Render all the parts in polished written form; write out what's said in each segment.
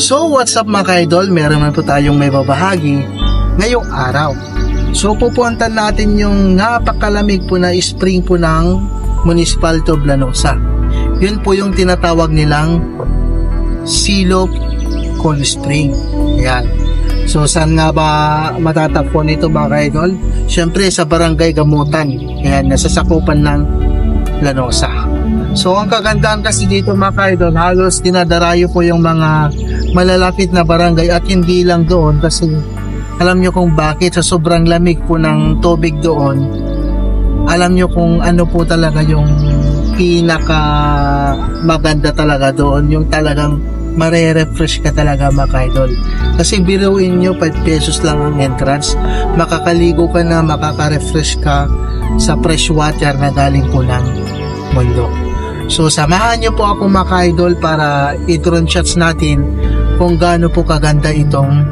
So what's up mga idol, meron na po tayong may babahagi ngayong araw. So pupuntan natin yung napakalamig po na spring po ng Municipality of Llanosa. Yun po yung tinatawag nilang Silop Cold Spring. Ayan. So saan nga ba matatagpuan ito mga idol? Siyempre sa Barangay Gamutan. Ayan, nasasakupan ng Llanosa. So ang kagandahan kasi dito mga idol, halos dinadarayo po yung mga malalapit na barangay at hindi lang doon kasi alam nyo kung bakit, sa sobrang lamig po ng tubig doon, alam nyo kung ano po talaga yung pinaka maganda talaga doon, yung talagang mare-refresh ka talaga mga idol. Kasi biruin nyo 5 pesos lang ang entrance, makakaligo ka na, makaka-refresh ka sa fresh water na galing po ng mundo. So samahan nyo po ako mga idol para i-drone shots natin kung gaano po kaganda itong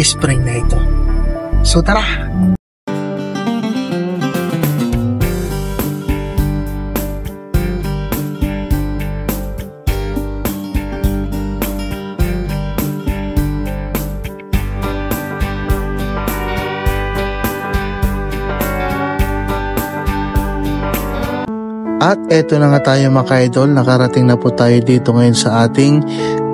spring na ito. So tara! At eto na nga tayo mga idol, nakarating na po tayo dito ngayon sa ating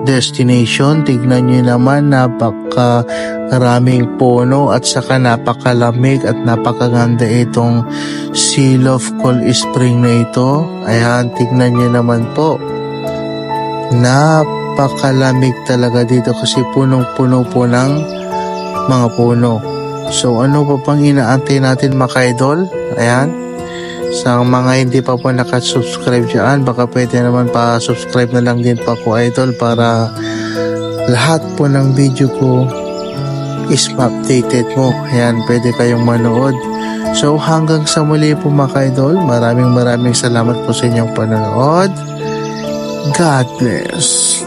destination. Tignan nyo naman, napakaraming puno at saka napakalamig at napakaganda itong Silop Cold Spring na ito. Ayan, tignan nyo naman po. Napakalamig talaga dito kasi punong-puno po ng mga puno. So ano pa pang inaantay natin mga idol? Ayan. Sa mga hindi pa po nakasubscribe dyan, baka pwede naman pa-subscribe na lang din po ako idol para lahat po ng video ko is updated mo. Ayan, pwede kayong manood. So hanggang sa muli po mga idol, maraming salamat po sa inyong panonood. God bless.